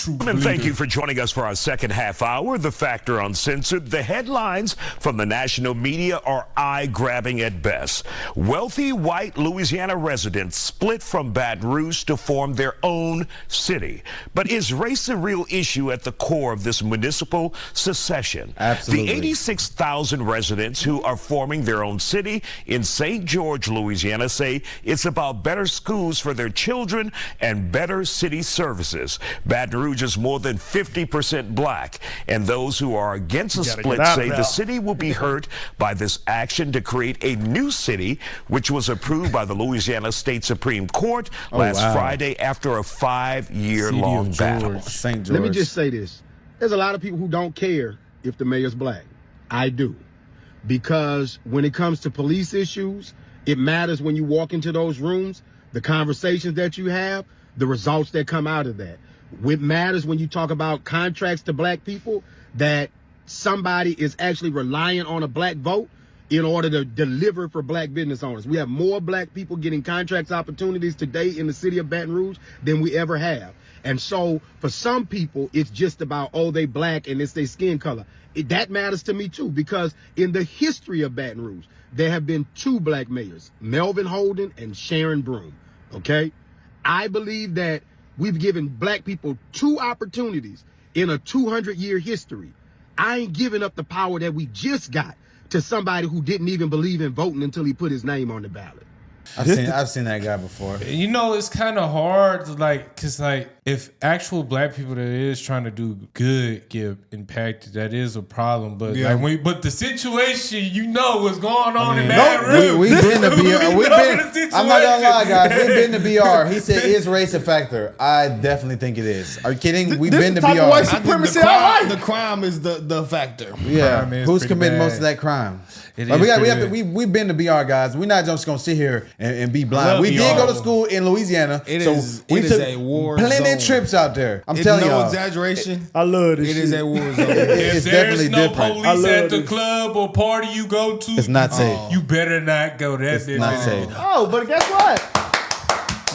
true. And thank you for joining us for our second half hour. The Factor Uncensored. The headlines from the national media are eye-grabbing at best. Wealthy white Louisiana residents split from Baton Rouge to form their own city. But is race a real issue at the core of this municipal secession? Absolutely. The 86,000 residents who are forming their own city in St. George, Louisiana, say it's about better schools for their children and better city services. Baton Rouge is more than 50% black, and those who are against the split say the city will be hurt by this action to create a new city, which was approved by the Louisiana State Supreme Court last Friday after a 5-year-long battle. St. George. Let me just say this. There's a lot of people who don't care if the mayor's black. I do. Because when it comes to police issues, it matters when you walk into those rooms, the conversations that you have, the results that come out of that. It matters when you talk about contracts to black people, that somebody is actually relying on a black vote in order to deliver for black business owners. We have more black people getting contracts opportunities today in the city of Baton Rouge than we ever have. And so for some people, it's just about, oh, they black and it's their skin color. That matters to me too, because in the history of Baton Rouge, there have been 2 black mayors, Melvin Holden and Sharon Broome, okay? I believe that we've given black people 2 opportunities in a 200-year history. I ain't giving up the power that we just got to somebody who didn't even believe in voting until he put his name on the ballot. I've seen that guy before. You know, it's kind of hard, because if actual black people that is trying to do good get impacted, that is a problem. But but the situation, you know, what's going on in that room. We've been to BR. I'm not gonna lie, guys. We've been to BR. He said, "Is race a factor?" I definitely think it is. Are you kidding? We've been to BR. White supremacy. The crime is the factor. Yeah, who's committing most of that crime? We've been to BR, guys. We're not just gonna sit here and be blind. We did go to school in Louisiana. We took a war plenty zone. of trips out there. I'm telling y'all. No exaggeration. I love this. It is a war zone. If definitely there's no different. police at the club or party you go to, It's not safe. You better not go. That's not safe. Oh, but guess what?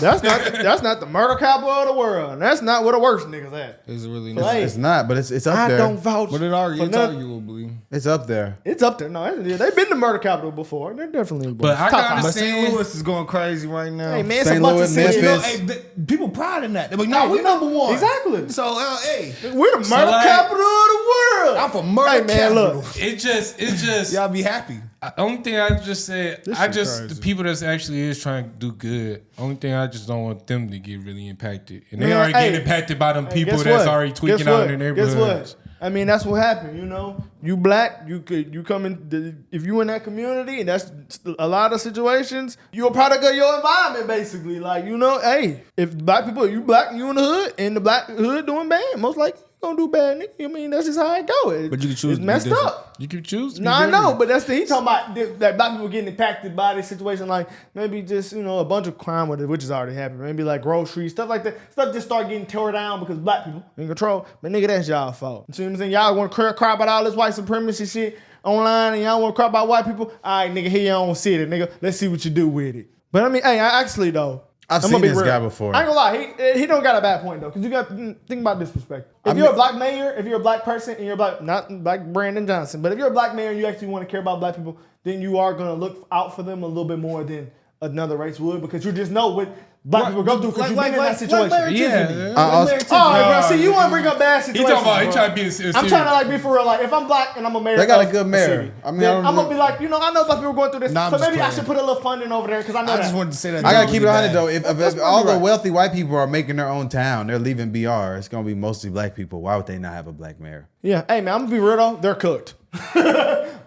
That's not the murder capital of the world. And that's not where the worst niggas at. It's really not. not. It's not, but it's up there. I don't vouch. But it's arguably. It's up there. It's up there. No, they've been to murder capital before. They're definitely. But I gotta But say, St. Louis is going crazy right now. Hey man, St. it's a bunch Louis, of cities. Memphis. People pride in that. They're like, no, we number one. Exactly. So, hey, We're the murder capital of the world. I'm for murder capital. Look, it just y'all be happy. only thing I just said, This the crazy. people that's actually is trying to do good. Only thing I just don't want them to get really impacted, and they Man, already hey, getting impacted by them people guess that's what? already tweaking Guess out what? in their Guess neighborhoods. what? I mean, that's what happened. You know, you black, you come in. If you in that community, and that's a lot of situations, you're a product of your environment, basically. Like, you know, hey, if black people, you black, you in the hood, and the black hood doing bad, most likely you gonna do bad, nigga. I mean, that's just how it go. But you can choose. It's messed up. You can choose. To No, I know, but that's he talking about that black people getting impacted by this situation. Like maybe just a bunch of crime with it, which has already happened. Maybe like groceries, stuff like that. Stuff just start getting tore down because black people in control. But nigga, that's y'all fault. You see what I'm saying? Y'all want to cry about all this white supremacy shit online, and y'all want to cry about white people. All right, nigga, here your own city, nigga. Let's see what you do with it. But I mean, hey, I actually though. I've seen this guy before. I ain't gonna lie, he don't got a bad point though, because you got to think about this perspective. If you're a black mayor, if you're a black person, and you're black, not like Brandon Johnson, but if you're a black mayor and you actually want to care about black people, then you are gonna look out for them a little bit more than another race would, because you just know what black people go through because you've been in that situation. Yeah. See, you want to bring up bad situations. He trying to be. I'm trying to be for real. Like, if I'm black and I'm a mayor, They got a good mayor. I mean, I'm gonna be like, I know black people are going through this, Nah, I'm so just maybe I playing. should put a little funding over there because I know I that. just wanted to say that. I gotta keep it 100 though. If all the right. wealthy white people are making their own town, they're leaving BR. It's gonna be mostly black people. Why would they not have a black mayor? Yeah, hey man, I'm gonna be real though. They're cooked.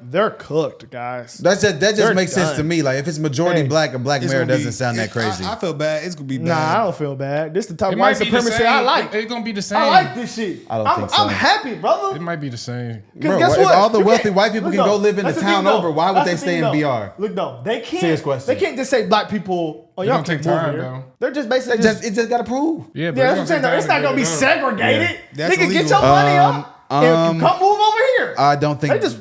They're cooked, guys. That just They're makes sense done. to me. Like if it's majority black, a black It's mayor gonna be- doesn't sound that crazy. I feel bad. It's gonna be bad. Nah, I don't feel bad. This the type It of white might be the supremacy same. I like. It's gonna be the same. I like this shit. I don't think so. I'm happy, brother. It might be the same. Bro, Guess if what? all the You wealthy can't- white people look, can go though, live in the that's town thing, over, why would That's they the stay thing, in though. BR? Look though, they can't. Serious question. They can't just say black people. Oh, y'all gonna take can't move time, here. though. They're just basically just. It just gotta prove. Yeah, but Yeah, that's what I'm saying. Though. It's not gonna be segregated. That's Nigga, get illegal. your money up and come move over here. I don't think. They just-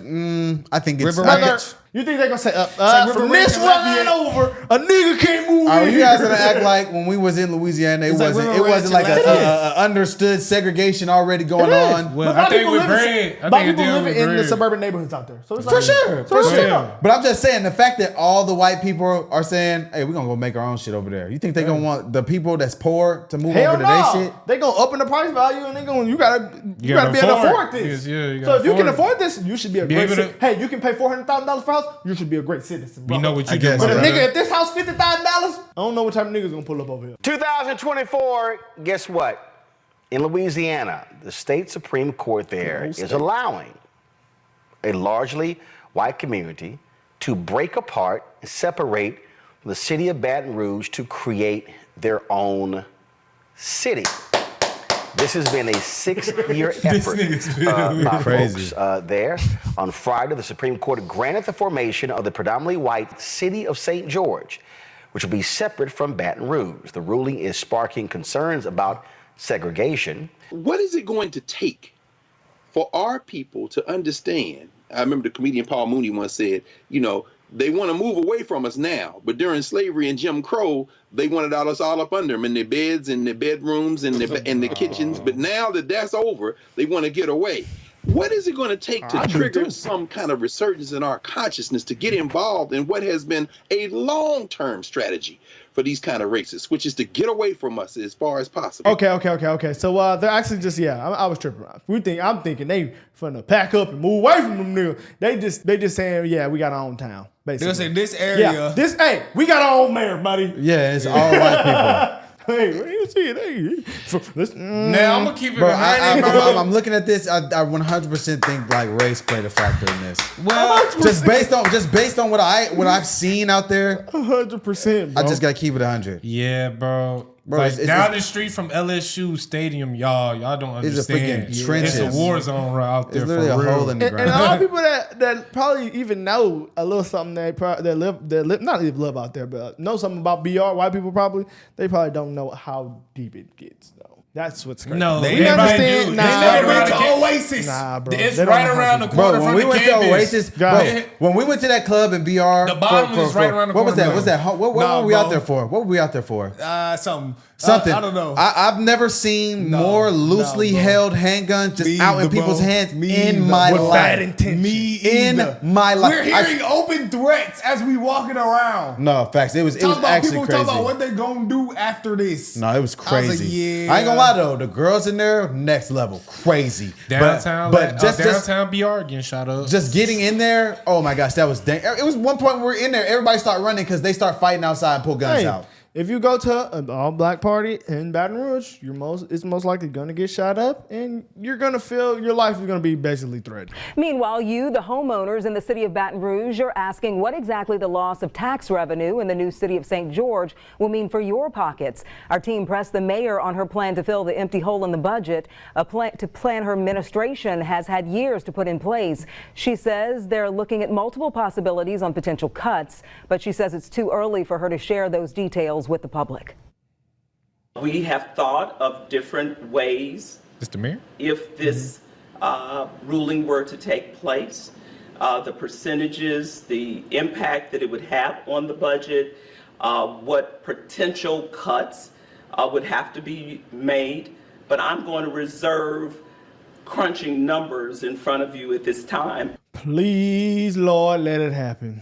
I think it's. River I- Ranch. You think they're gonna say, like from River this Ranch and line over, a nigga can't move Are in you guys here. gonna act like when we was in Louisiana, it It's like wasn't River like Ranch and a understood segregation already going on? Well, But I think people with live in- bread, I black think it people deal live with in the bread. suburban neighborhoods out there. So it's For like, sure, So for it's sure. chill. But I'm just saying the fact that all the white people are saying, "Hey, we're gonna go make our own shit over there." You think they gonna want the people that's poor to move Hell over to no. their shit? They gonna up in the price value and they gonna you gotta be able to afford this. Yes, yeah, you so gotta if you can afford afford this, you should be a Be great able to- citizen. Hey, you can pay $400,000 for a house, you should be a great citizen. Bro. You know what you I do, guess. my But a brother. nigga, if this house $50,000, I don't know what type of nigga's gonna pull up over here. 2024, guess what? In Louisiana, the state Supreme Court there is allowing a largely white community to break apart and separate from the city of Baton Rouge to create their own city. This has been a 6-year effort nigga's been by crazy. folks there. On Friday, the Supreme Court granted the formation of the predominantly white city of St. George, which will be separate from Baton Rouge. The ruling is sparking concerns about segregation. What is it going to take for our people to understand? I remember the comedian Paul Mooney once said, you know, they want to move away from us now, but during slavery and Jim Crow, they wanted us all up under them in their beds, in their bedrooms, in the kitchens. But now that that's over, they want to get away. What is it going to take to trigger some kind of resurgence in our consciousness to get involved in what has been a long-term strategy for these kind of races, which is to get away from us as far as possible? Okay. So they're actually just I was tripping. I'm thinking they finna pack up and move away from them niggas. They just saying we got our own town. Basically, They're gonna say this area. We got our own mayor, buddy. Yeah, it's all white people. Hey, where you see it? Hey, Now I'm gonna keep it Bro, behind bro. I'm looking at this. I 100% think like race played a factor in this. Well, Just based on what I've seen out there, 100%. I just gotta keep it 100. yeah, bro. Bro, Like it's- down the street from LSU Stadium, y'all don't It's a understand. freaking trenches. It's a war zone right out there It's for literally a real. hole in the And a ground. lot of people that probably even know a little something that live not even live out there, but know something about BR. White people they probably don't know how deep it gets though. That's what's crazy. No, they everybody understand. do. Nah, It's They right went around to the campus. Oasis. Nah, bro. It's They don't right know how around the deep- corner Bro, when from we the went to campus. Oasis, Guys. when we went to that club in BR, The bottom is right around the what was corner. that? What's that? What Nah, were we out bro. there for? What were we out there for? Something. I don't know. I've never seen No, more loosely no, bro. held handguns just Me out in either, people's bro. hands Me in either. my With life. bad intent. Me In either. my life. We're hearing open threats as we walking around. No, facts. It was Talk about actually people crazy. talking about what they gonna do after this. No, it was I was crazy. like, yeah. I ain't gonna lie though, the girls in there, next level, crazy. Downtown, but just downtown BR getting shot up. just getting in there, oh my gosh, that was it was one point we were in there, everybody started running because they start fighting outside and pull guns Hey, out. if you go to an all black party in Baton Rouge, it's most likely gonna get shot up, and you're gonna feel your life is gonna be basically threatened. Meanwhile, you, the homeowners in the city of Baton Rouge, are asking what exactly the loss of tax revenue in the new city of St. George will mean for your pockets. Our team pressed the mayor on her plan to fill the empty hole in the budget, a plan her administration has had years to put in place. She says they're looking at multiple possibilities on potential cuts, but she says it's too early for her to share those details with the public. We have thought of different ways Mr. Mayor? if this ruling were to take place, the percentages, the impact that it would have on the budget, what potential cuts would have to be made. But I'm going to reserve crunching numbers in front of you at this time. Please, Lord, let it happen.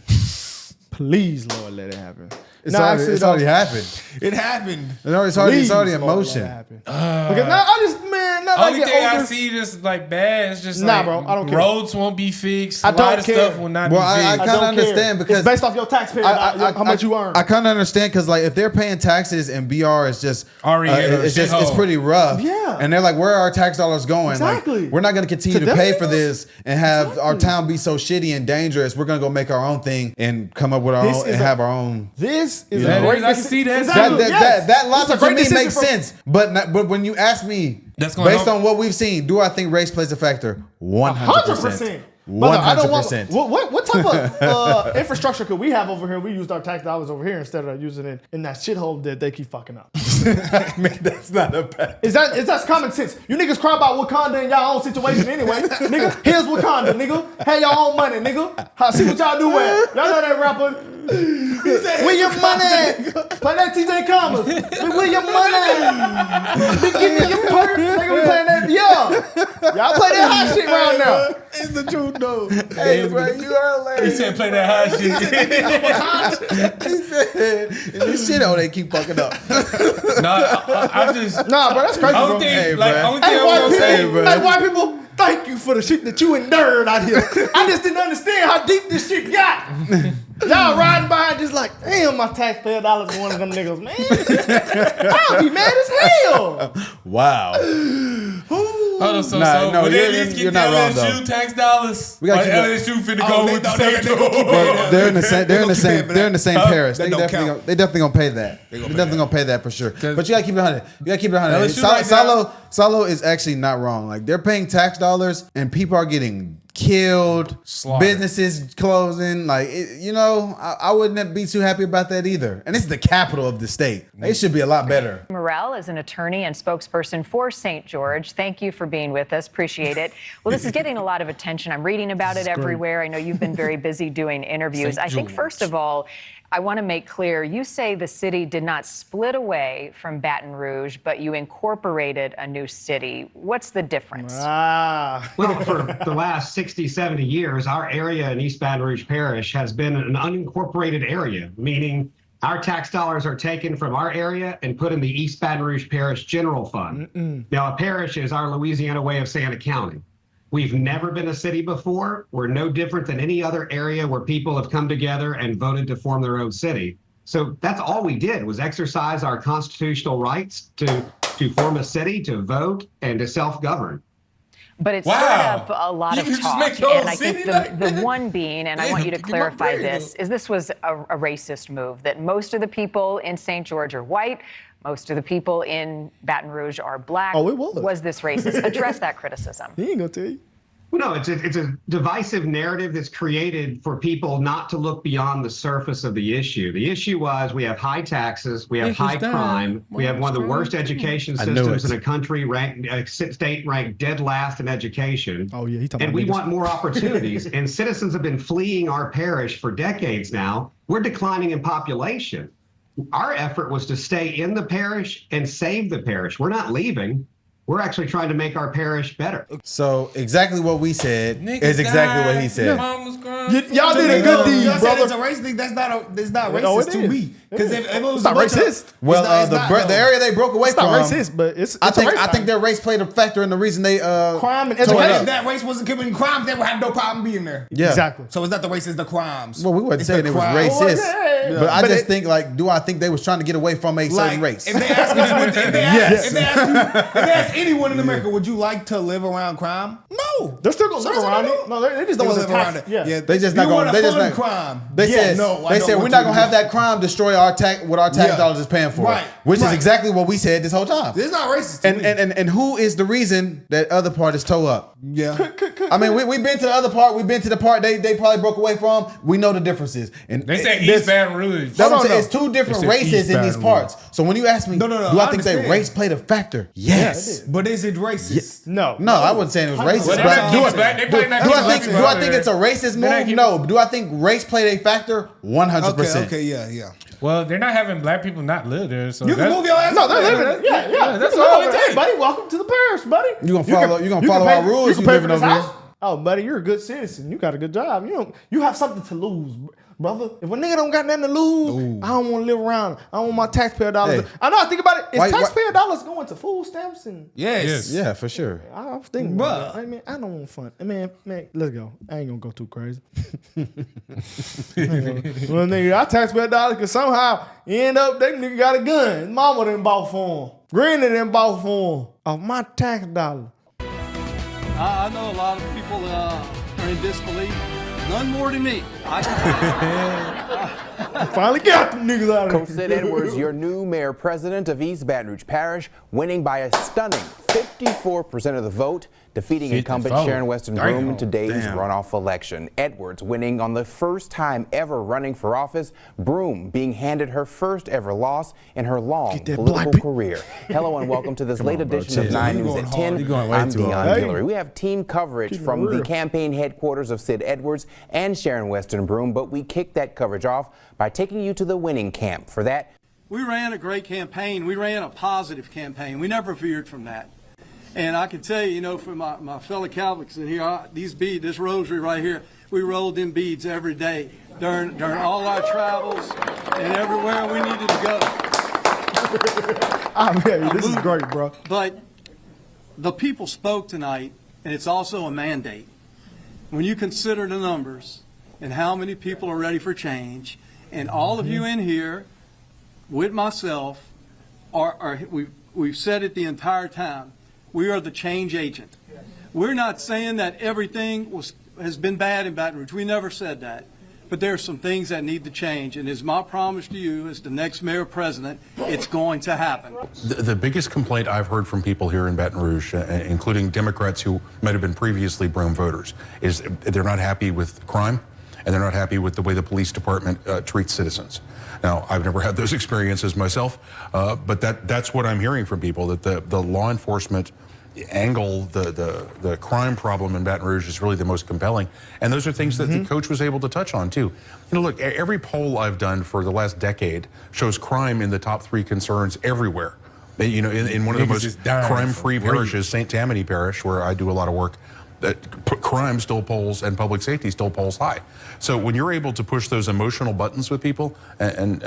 Please, Lord, let it happen. It's already happened. It happened. It's already in Lord, let motion. it happen. Because now not Only like thing I older. see this like bad is just Nah, like bro, I don't care. roads won't be fixed. I A lot don't of care. stuff will not Well, be I fixed. kind of don't care. understand because it's based off your taxpayer, how much you earn. I kind of understand because like if they're paying taxes and BR is just Already in a it's shithole. pretty rough. Yeah. And they're like, where are our tax dollars going? Exactly. Like, we're not going to continue To to them pay for niggas? this and have our town be so shitty and dangerous. We're going to go make our own thing and come up with our This own is and a- have our own. This is Yeah. a great I can see that. Exactly, yes. That This logic is a to great me decision makes for- sense. But when you ask me, That's gonna based help. on what we've seen, do I think race plays a factor? 100%. 100%. 100%. What type of infrastructure could we have over here? We used our tax dollars over here instead of using it in that shithole that they keep fucking up. Man, that's not a bad. Is that common sense? You niggas cry about Wakanda in y'all own situation anyway. Nigga, here's Wakanda, nigga. Have your own money, nigga. See what y'all do with. Y'all know that rapper. Where your money? Play that TJ Commas. Where your money? Give me your purse. Nigga, we playing that. Yeah. Y'all play that hot shit right now. It's the truth, though. Hey, bro, you are hilarious. He said play that hot shit. He said, this shit they keep fucking up. I just Nah, bro, that's crazy, bro. Hey, like, bro. only thing I was gonna say, bro. Hey, white people, thank you for the shit that you endured out here. I just didn't understand how deep this shit got. Y'all riding by and just like, damn, my taxpayer dollars going to them niggas, man. I'll be mad as hell. Wow. Hold on, so would they at least get the LSU tax dollars? We gotta keep LSU finna go with the St. George. They're in the same. They're in the same parish. They don't definitely gonna pay that. They definitely gonna pay that for sure. But you gotta keep it 100. You gotta keep it 100. LSU right now- Salo is actually not wrong. Like they're paying tax dollars and people are getting killed, Slaughtered. businesses closing. Like I wouldn't be too happy about that either. And this is the capital of the state. It should be a lot better. Morrell is an attorney and spokesperson for St. George. Thank you for being with us. Appreciate it. Well, this is getting a lot of attention. I'm reading about it everywhere. I know you've been very busy doing interviews. I think, first of all, I want to make clear, you say the city did not split away from Baton Rouge, but you incorporated a new city. What's the difference? Ah. Well, for the last 60, 70 years, our area in East Baton Rouge Parish has been an unincorporated area, meaning our tax dollars are taken from our area and put in the East Baton Rouge Parish General Fund. Now, a parish is our Louisiana way of saying a county. We've never been a city before. We're no different than any other area where people have come together and voted to form their own city. So that's all we did was exercise our constitutional rights to form a city, to vote, and to self-govern. But it stirred up a lot of talk, and I think like the one being, and I want you to clarify this, is this was a racist move, that most of the people in St. George are white, most of the people in Baton Rouge are black. Oh, it was. Was this racist? Address that criticism. He ain't gonna tell you. Well, no, it's a divisive narrative that's created for people not to look beyond the surface of the issue. The issue was we have high taxes, we have high crime, we have one of the worst education systems in the country, state ranked dead last in education. Oh yeah, and we want more opportunities. And citizens have been fleeing our parish for decades now. We're declining in population. Our effort was to stay in the parish and save the parish. We're not leaving. We're actually trying to make our parish better. So exactly what we said is exactly what he said. Y'all did a good deed, brother. It's a race thing. That's not racist to me. Because if it was not racist. Well, the area they broke away from. It's not racist, but it's I think their race played a factor in the reason they crime and if education. that race wasn't committing crimes, they would have no problem being there. Yeah, exactly. So it's not the race, it's the crimes. Well, we wasn't saying it was racist, but I just think do I think they was trying to get away from a certain race? If they ask us, if they ask anyone in America, would you like to live around crime? No, they're still gonna live around it. No, they just don't want live to live around it. Yeah, they just not gonna. They just not crime. They said we're not gonna have that crime destroy our tax what our tax dollars is paying for, which is exactly what we said this whole time. It's not racist. And who is the reason that other part is toe up? Yeah, I mean we've been to the other part. We've been to the part they probably broke away from. We know the differences. And they say East Baton Rouge. It's two different races in these parts. So when you ask me, do I think that race played a factor? Yes. But is it racist? No, I wasn't saying it was racist. Do I think it's a racist move? No. Do I think race played a factor? 100%. Okay, yeah. Well, they're not having black people not live there, so you can move your ass. No, they're living there. Yeah. That's all it takes, buddy. Welcome to the parish, buddy. You gonna follow our rules? You living over here? Oh, buddy, you're a good citizen. You got a good job. You have something to lose, brother. If a nigga don't got nothing to lose, I don't want to live around. I don't want my taxpayer dollars. I know. I think about it. Is taxpayer dollars going to food stamps and? Yes. Yeah, for sure. I was thinking, bro. I mean, I don't want fun. Man, let's go. I ain't gonna go too crazy. Well, nigga, I taxpayer dollars because somehow you end up that nigga got a gun. His mama done bought for him. Granny done bought for him of my tax dollar. I know a lot of people are in disbelief. None more than me. Finally got them niggas out of Coach Sid Edwards, your new mayor president of East Baton Rouge Parish, winning by a stunning 54% of the vote, defeating incumbent Sharon Weston Broome in today's runoff election. Edwards winning on the first time ever running for office, Broome being handed her first ever loss in her long political career. Hello and welcome to this late edition of 9 News at 10. I'm Deion Guillory. We have team coverage from the campaign headquarters of Sid Edwards and Sharon Weston Broome, but we kicked that coverage off by taking you to the winning camp. For that, we ran a great campaign. We ran a positive campaign. We never veered from that. And I can tell you, you know, for my fellow Catholics in here, these beads, this rosary right here, we rolled in beads every day during all our travels and everywhere we needed to go. I mean, this is great, bro. But the people spoke tonight, and it's also a mandate. When you consider the numbers and how many people are ready for change, and all of you in here, with myself, we've said it the entire time. We are the change agent. We're not saying that everything has been bad in Baton Rouge. We never said that. But there are some things that need to change. And as my promise to you as the next mayor president, it's going to happen. The biggest complaint I've heard from people here in Baton Rouge, including Democrats who might have been previously Broome voters, is they're not happy with crime and they're not happy with the way the police department treats citizens. Now, I've never had those experiences myself, but that's what I'm hearing from people, that the law enforcement angle, the crime problem in Baton Rouge is really the most compelling. And those are things that the coach was able to touch on, too. You know, look, every poll I've done for the last decade shows crime in the top 3 concerns everywhere. You know, in one of the most crime-free parishes, St. Tammany Parish, where I do a lot of work, that crime still polls and public safety still polls high. So when you're able to push those emotional buttons with people and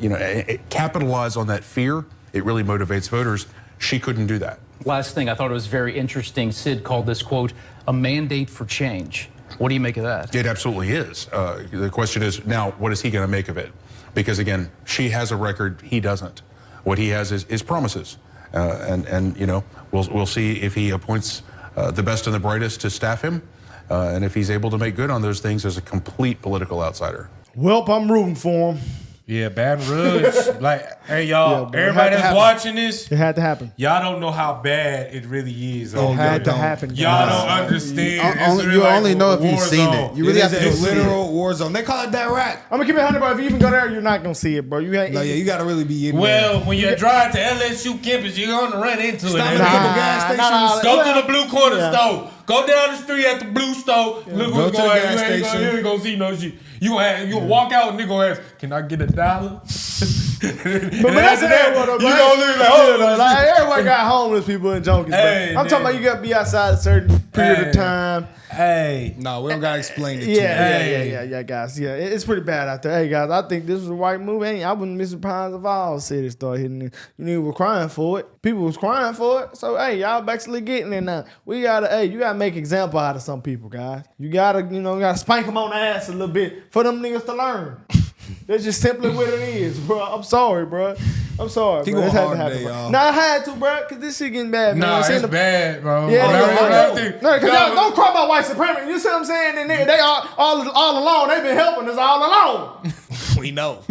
you know, capitalize on that fear, it really motivates voters. She couldn't do that. Last thing, I thought it was very interesting. Sid called this, quote, a mandate for change. What do you make of that? It absolutely is. The question is now, what is he going to make of it? Because again, she has a record, he doesn't. What he has is promises. And you know, we'll see if he appoints the best and the brightest to staff him, and if he's able to make good on those things as a complete political outsider. Welp, I'm rooting for him. Yeah, Baton Rouge. Like, hey, y'all, everybody that's watching this, it had to happen. Y'all don't know how bad it really is. It had to happen. Y'all don't understand. You only know if you've seen it. You really have to do a literal war zone. They call it that rack. I'm gonna keep it 100, bro. If you even go there, you're not gonna see it, bro. You gotta really be in there. Well, when you drive to LSU campus, you're gonna run into it. Go to the Blue Corner store. Go down the street at the Blue store. Look what's going on. You ain't gonna see no shit. You walk out and nigga ask, can I get $1? But that's everyone, though, bro. You gonna look like, oh, like everyone got homeless people and junkies. Hey, I'm talking about you gotta be outside a certain period of time. Hey. No, we don't gotta explain it to Yeah, guys. Yeah, it's pretty bad out there. Hey, guys, I think this was a white move. I wouldn't be surprised if all cities started hitting it. You know, we were crying for it. People was crying for it. So, hey, y'all basically getting it now. You gotta make example out of some people, guys. You gotta spank them on the ass a little bit for them niggas to learn. That's just simply what it is, bro. I'm sorry, bro. I'm sorry, bro. It had to happen, bro. Nah, I had to, bro, because this shit getting bad, man. Nah, it's bad, bro. Yeah, because y'all don't cry about white supremacy. You see what I'm saying? And they all along, they've been helping us all along. We know.